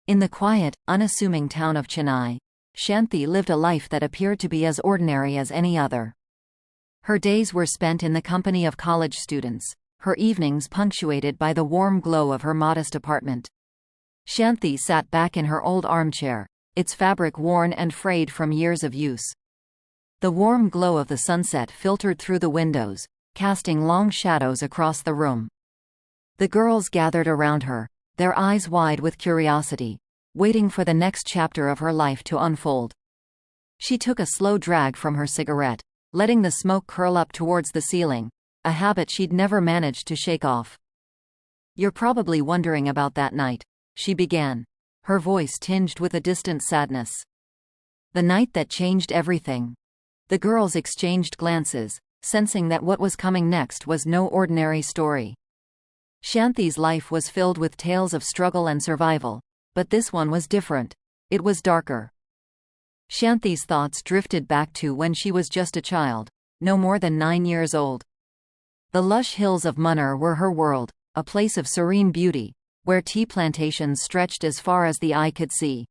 In the quiet, unassuming town of Chennai, Shanti lived a life that appeared to be as ordinary as any other. Her days were spent in the company of college students, her evenings punctuated by the warm glow of her modest apartment. Shanti sat back in her old armchair, its fabric worn and frayed from years of use. The warm glow of the sunset filtered through the windows, casting long shadows across the room. The girls gathered around her, their eyes wide with curiosity, waiting for the next chapter of her life to unfold. She took a slow drag from her cigarette, letting the smoke curl up towards the ceiling, a habit she'd never managed to shake off. "You're probably wondering about that night," she began, her voice tinged with a distant sadness. "The night that changed everything." The girls exchanged glances, sensing that what was coming next was no ordinary story. Shanti's life was filled with tales of struggle and survival, but this one was different. It was darker. Shanti's thoughts drifted back to when she was just a child, no more than 9 years old. The lush hills of Munnar were her world, a place of serene beauty, where tea plantations stretched as far as the eye could see.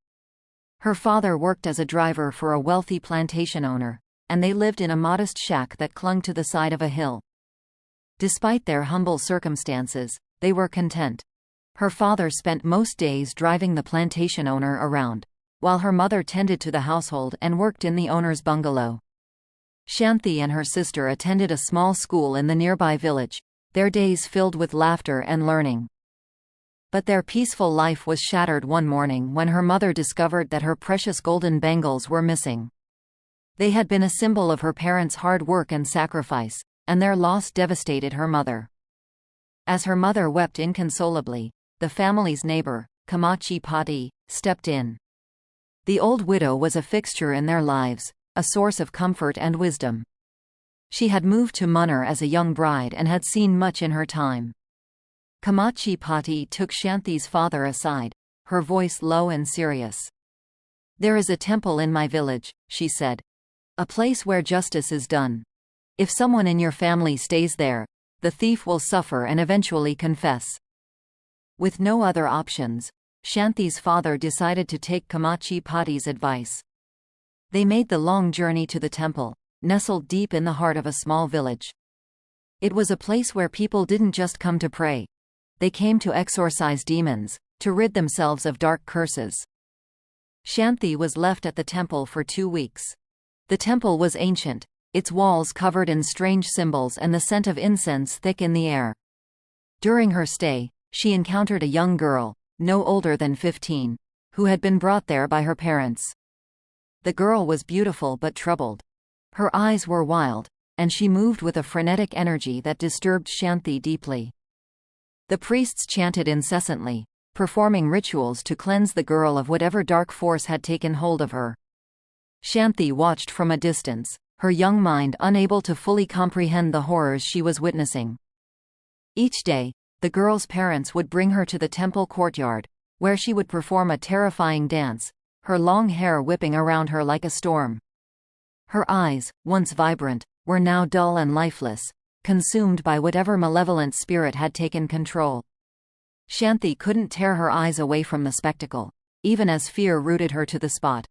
Her father worked as a driver for a wealthy plantation owner, and they lived in a modest shack that clung to the side of a hill. Despite their humble circumstances, they were content. Her father spent most days driving the plantation owner around, while her mother tended to the household and worked in the owner's bungalow. Shanti and her sister attended a small school in the nearby village, their days filled with laughter and learning. But their peaceful life was shattered one morning when her mother discovered that her precious golden bangles were missing. They had been a symbol of her parents' hard work and sacrifice, and their loss devastated her mother. As her mother wept inconsolably, the family's neighbor, Kamachi Pati, stepped in. The old widow was a fixture in their lives, a source of comfort and wisdom. She had moved to Munnar as a young bride and had seen much in her time. Kamachi Pati took Shanti's father aside, her voice low and serious. "There is a temple in my village," she said. "A place where justice is done. If someone in your family stays there, the thief will suffer and eventually confess." With no other options, Shanti's father decided to take Kamachi Pati's advice. They made the long journey to the temple, nestled deep in the heart of a small village. It was a place where people didn't just come to pray. They came to exorcise demons, to rid themselves of dark curses. Shanti was left at the temple for 2 weeks. The temple was ancient, its walls covered in strange symbols and the scent of incense thick in the air. During her stay, she encountered a young girl, no older than 15, who had been brought there by her parents. The girl was beautiful but troubled. Her eyes were wild, and she moved with a frenetic energy that disturbed Shanti deeply. The priests chanted incessantly, performing rituals to cleanse the girl of whatever dark force had taken hold of her. Shanti watched from a distance, her young mind unable to fully comprehend the horrors she was witnessing. Each day, the girl's parents would bring her to the temple courtyard, where she would perform a terrifying dance, her long hair whipping around her like a storm. Her eyes, once vibrant, were now dull and lifeless, consumed by whatever malevolent spirit had taken control. Shanti couldn't tear her eyes away from the spectacle, even as fear rooted her to the spot.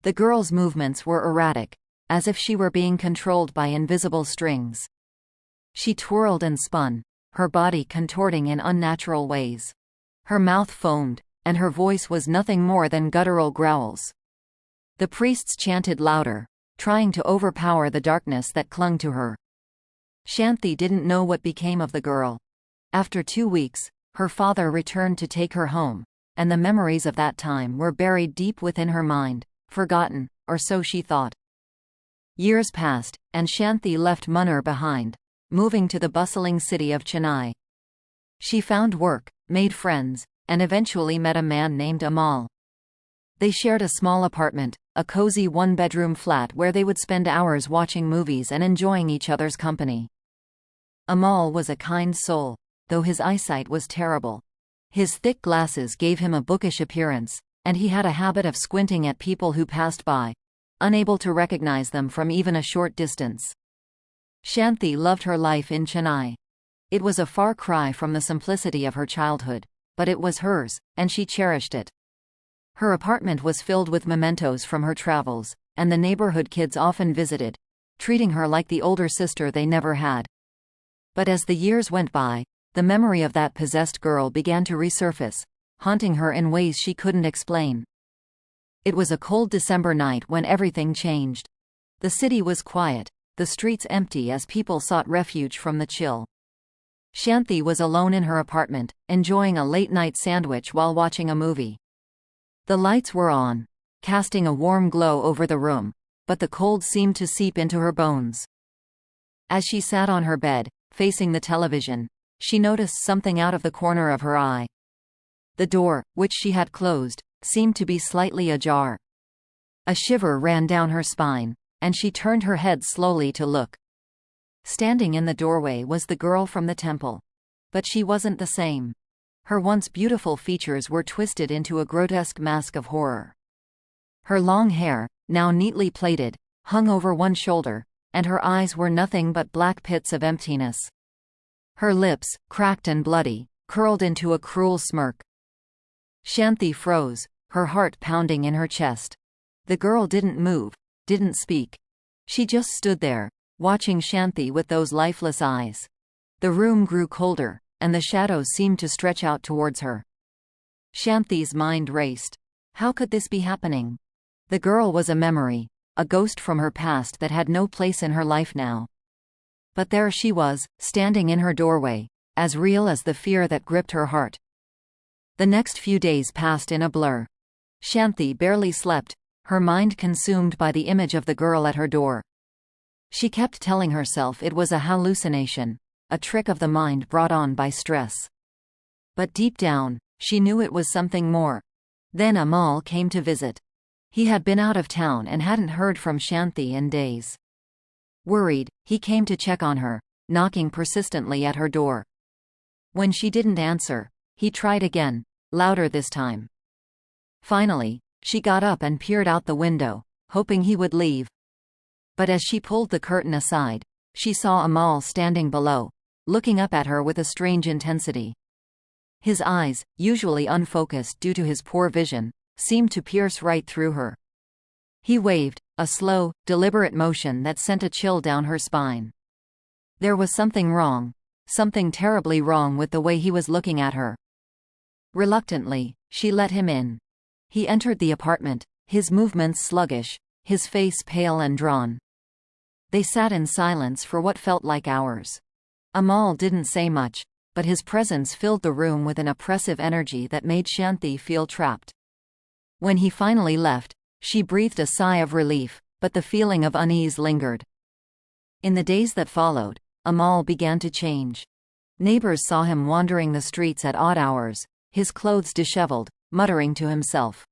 The girl's movements were erratic, as if she were being controlled by invisible strings. She twirled and spun, her body contorting in unnatural ways. Her mouth foamed, and her voice was nothing more than guttural growls. The priests chanted louder, trying to overpower the darkness that clung to her. Shanti didn't know what became of the girl. After 2 weeks, her father returned to take her home, and the memories of that time were buried deep within her mind, forgotten, or so she thought. Years passed, and Shanti left Munnar behind, moving to the bustling city of Chennai. She found work, made friends, and eventually met a man named Amal. They shared a small apartment, a cozy one-bedroom flat where they would spend hours watching movies and enjoying each other's company. Amal was a kind soul, though his eyesight was terrible. His thick glasses gave him a bookish appearance, and he had a habit of squinting at people who passed by, unable to recognize them from even a short distance. Shanti loved her life in Chennai. It was a far cry from the simplicity of her childhood, but it was hers, and she cherished it. Her apartment was filled with mementos from her travels, and the neighborhood kids often visited, treating her like the older sister they never had. But as the years went by, the memory of that possessed girl began to resurface, haunting her in ways she couldn't explain. It was a cold December night when everything changed. The city was quiet, the streets empty as people sought refuge from the chill. Shanti was alone in her apartment, enjoying a late-night sandwich while watching a movie. The lights were on, casting a warm glow over the room, but the cold seemed to seep into her bones. As she sat on her bed, facing the television, she noticed something out of the corner of her eye. The door, which she had closed, seemed to be slightly ajar. A shiver ran down her spine, and she turned her head slowly to look. Standing in the doorway was the girl from the temple. But she wasn't the same. Her once beautiful features were twisted into a grotesque mask of horror. Her long hair, now neatly plaited, hung over one shoulder, and her eyes were nothing but black pits of emptiness. Her lips, cracked and bloody, curled into a cruel smirk. Shanti froze, her heart pounding in her chest. The girl didn't move, didn't speak. She just stood there, watching Shanti with those lifeless eyes. The room grew colder, and the shadows seemed to stretch out towards her. Shanti's mind raced. How could this be happening? The girl was a memory, a ghost from her past that had no place in her life now. But there she was, standing in her doorway, as real as the fear that gripped her heart. The next few days passed in a blur. Shanti barely slept, her mind consumed by the image of the girl at her door. She kept telling herself it was a hallucination, a trick of the mind brought on by stress. But deep down, she knew it was something more. Then Amal came to visit. He had been out of town and hadn't heard from Shanti in days. Worried, he came to check on her, knocking persistently at her door. When she didn't answer, he tried again, louder this time. Finally, she got up and peered out the window, hoping he would leave. But as she pulled the curtain aside, she saw Amal standing below, looking up at her with a strange intensity. His eyes, usually unfocused due to his poor vision, seemed to pierce right through her. He waved, a slow, deliberate motion that sent a chill down her spine. There was something wrong, something terribly wrong with the way he was looking at her. Reluctantly, she let him in. He entered the apartment, his movements sluggish, his face pale and drawn. They sat in silence for what felt like hours. Amal didn't say much, but his presence filled the room with an oppressive energy that made Shanti feel trapped. When he finally left, she breathed a sigh of relief, but the feeling of unease lingered. In the days that followed, Amal began to change. Neighbors saw him wandering the streets at odd hours, his clothes disheveled, muttering to himself.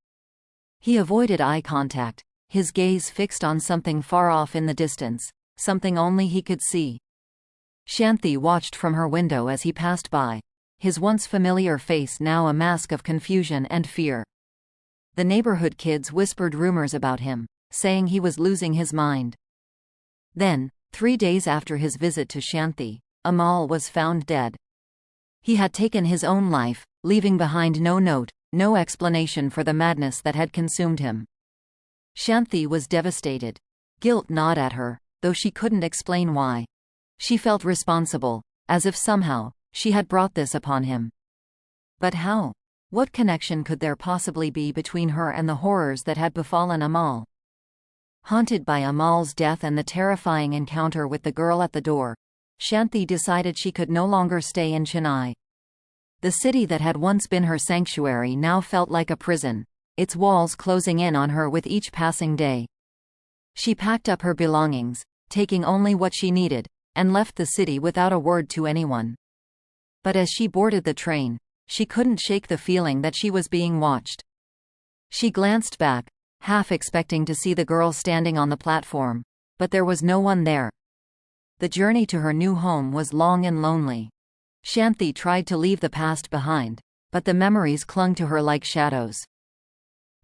He avoided eye contact, his gaze fixed on something far off in the distance, something only he could see. Shanti watched from her window as he passed by, his once familiar face now a mask of confusion and fear. The neighborhood kids whispered rumors about him, saying he was losing his mind. Then, 3 days after his visit to Shanti, Amal was found dead. He had taken his own life, leaving behind no note, no explanation for the madness that had consumed him. Shanti was devastated. Guilt gnawed at her, though she couldn't explain why. She felt responsible, as if somehow, she had brought this upon him. But how? What connection could there possibly be between her and the horrors that had befallen Amal? Haunted by Amal's death and the terrifying encounter with the girl at the door, Shanti decided she could no longer stay in Chennai. The city that had once been her sanctuary now felt like a prison, its walls closing in on her with each passing day. She packed up her belongings, taking only what she needed, and left the city without a word to anyone. But as she boarded the train, she couldn't shake the feeling that she was being watched. She glanced back, half expecting to see the girl standing on the platform, but there was no one there. The journey to her new home was long and lonely. Shanti tried to leave the past behind, but the memories clung to her like shadows.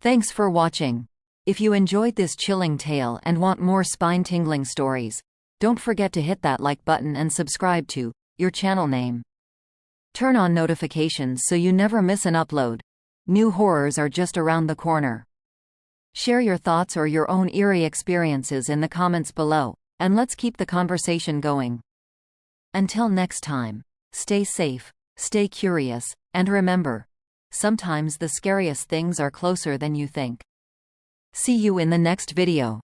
Thanks for watching. If you enjoyed this chilling tale and want more spine-tingling stories, don't forget to hit that like button and subscribe to your channel name. Turn on notifications so you never miss an upload. New horrors are just around the corner. Share your thoughts or your own eerie experiences in the comments below, and let's keep the conversation going. Until next time, stay safe, stay curious, and remember, sometimes the scariest things are closer than you think. See you in the next video.